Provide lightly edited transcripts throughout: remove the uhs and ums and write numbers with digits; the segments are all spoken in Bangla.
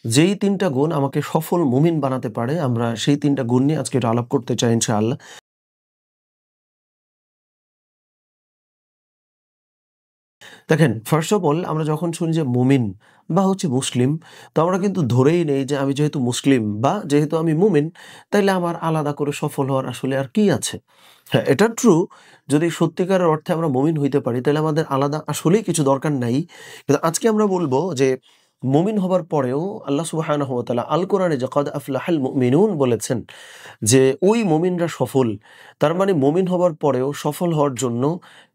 যেই ৩টা গুণ আমাকে সফল মুমিন বানাতে পারে, আমরা সেই ৩টা গুণ নিয়ে আজকে একটু আলাপ করতে চাই ইনশাআল্লাহ। দেখেন, ফার্স্ট অফ অল আমরা যখন শুনি যে মুমিন বা হচ্ছে মুসলিম, তো আমরা কিন্তু ধরেই নেই যে আমি যেহেতু মুসলিম বা যেহেতু আমি মুমিন, তাইলে আমার আলাদা করে সফল হওয়ার আসলে আর কি আছে? হ্যাঁ, এটা ট্রু। যদি সত্যিকারের অর্থে আমরা মুমিন হইতে পারি, তাহলে আমাদের আলাদা আসলেই কিছু দরকার নাই। কিন্তু আজকে আমরা বলব যে মুমিন হবার পরেও আল্লাহ সুবহানাহু ওয়া তাআলা আল কোরআনে যে "কদ আফলাহাল মুমিনুন" বলেছেন যে ওই মুমিনরা সফল। তার মানে মুমিন হবার পরেও সফল হওয়ার জন্য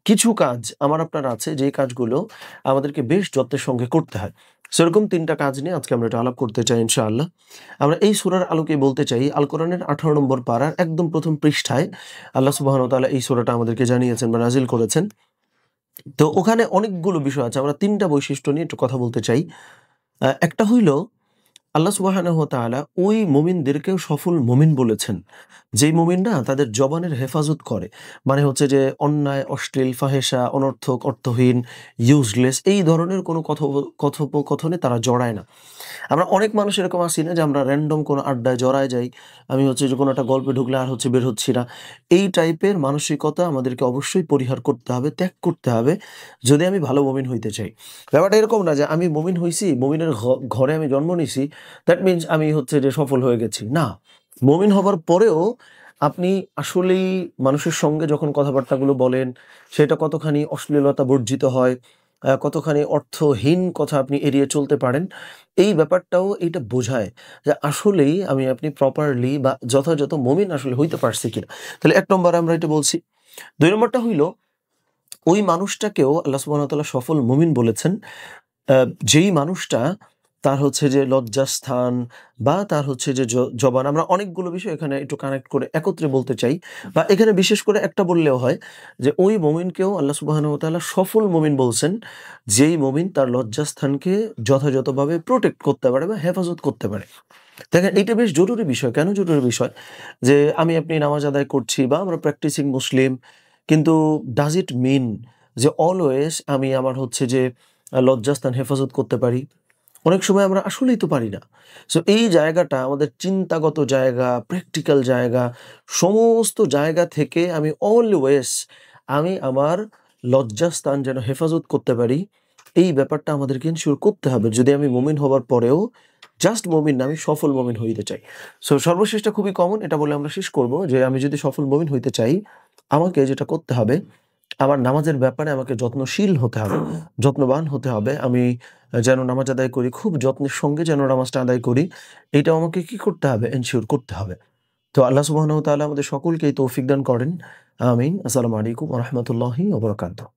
কিছু কাজ আমার আপনার আছে, যেই কাজগুলো আমাদেরকে বেশ যত্নের সঙ্গে করতে হয়। সেরকম ৩ টা কাজ নিয়ে আজকে আমরা একটু আলাপ করতে চাই ইনশাআল্লাহ। আমরা এই সূরার আলোকে বলতে চাই, আল কোরআনের ১৮ নম্বর পারার একদম ১ম পৃষ্ঠায় আল্লাহ সুবহানাহু ওয়া তাআলা এই সূরাটা আমাদেরকে জানিয়েছেন বা নাজিল করেছেন। তো ওখানে অনেকগুলো বিষয় আছে। আমরা ৩ টা বৈশিষ্ট্য নিয়ে একটু কথা বলতে চাই। একটা হইল আল্লাহ সুবহানাহু ওয়া তাআলা ওই মুমিনদেরকেও সফল মুমিন বলেছেন, যেই মুমিনরা তাদের জবানের হেফাজত করে। মানে হচ্ছে যে অন্যায়, অশ্লীল, ফাহেশা, অনর্থক, অর্থহীন, ইউজলেস এই ধরনের কোনো কথোপকথনে তারা জড়ায় না। আমরা অনেক মানুষ এরকম আছি না যে আমরা র‍্যান্ডম কোনো আড্ডায় জড়ায় যাই। আমি হচ্ছে যে কোনো একটা গল্পে ঢুকলে আর হচ্ছে বের হচ্ছি না। এই টাইপের মানসিকতা আমাদেরকে অবশ্যই পরিহার করতে হবে, ত্যাগ করতে হবে যদি আমি ভালো মুমিন হইতে চাই। ব্যাপারটা এরকম না যে আমি মুমিন হইছি, মুমিনের ঘরে আমি জন্ম নিছি, দ্যাট মিনস আমি হচ্ছে যে সফল হয়ে গেছি। না, মুমিন হবার পরেও আপনি আসলেই মানুষের সঙ্গে যখন কথাবার্তাগুলো বলেন, সেটা কতখানি অশ্লীলতা বর্জিত হয়, কতখানি অর্থহীন কথা আপনি এড়িয়ে চলতে পারেন, এই ব্যাপারটাও এইটা বোঝায় যে আসলেই আপনি প্রপারলি বা যথাযথ মুমিন আসলে হইতে পারছি কিনা। তাহলে ১ নম্বরে আমরা এটা বলছি। ২ নম্বরটা হইল ওই মানুষটাকেও আল্লাহ সুবহানাহু ওয়া তাআলা সফল মুমিন বলেছেন। আ যেই মানুষটা তার হচ্ছে যে লজ্জাস্থান বা তার হচ্ছে যে জবান, আমরা অনেকগুলো বিষয় এখানে একটু কানেক্ট করে একত্রে বলতে চাই বা এখানে বিশেষ করে একটা বললেও হয় যে ওই মুমিনকেও আল্লাহ সুবহানাহু ওয়া তাআলা সফল মুমিন বলছেন, যেই মুমিন তার লজ্জাস্থানকে যথাযথভাবে প্রোটেক্ট করতে পারে বা হেফাজত করতে পারে। দেখেন, এইটা বেশ জরুরি বিষয়। কেন জরুরি বিষয়? যে আপনি নামাজ আদায় করছি বা আমরা প্র্যাকটিসিং মুসলিম, কিন্তু ডাজ ইট মিন যে অলওয়েজ আমি আমার হচ্ছে যে লজ্জাস্থান হেফাজত করতে পারি? অনেক সময় আমরা আসলেই তো পারি না। সো এই জায়গাটা আমাদের চিন্তাগত জায়গা, প্র্যাকটিক্যাল জায়গা, সমস্ত জায়গা থেকে আমি অলওয়েজ আমার লজ্জাস্থান যেন হেফাজত করতে পারি, এই ব্যাপারটা আমাদেরকে এনশিওর করতে হবে। যদি আমি মুমিন হবার পরেও জাস্ট মুমিন না, আমি সফল মুমিন হইতে চাই। সো সর্বশেষটা খুবই কমন, এটা বলে আমরা শেষ করব যে আমি যদি সফল মুমিন হইতে চাই, আমাকে যেটা করতে হবে, আমার নামাজের ব্যাপারে আমাকে যত্নশীল হতে হবে, যত্নবান হতে হবে। আমি যেন নামাজ আদায় করি, খুব যত্নের সঙ্গে যেন নামাজটা আদায় করি, এটাও আমাকে কি করতে হবে? এনশিওর করতে হবে। তো আল্লাহ সুবহানাহু ওয়া তাআলা আমাদের সকলকেই তৌফিক দান করেন। আমিন। আসসালামু আলাইকুম ওয়া রাহমাতুল্লাহি ওয়া বারাকাতুহু।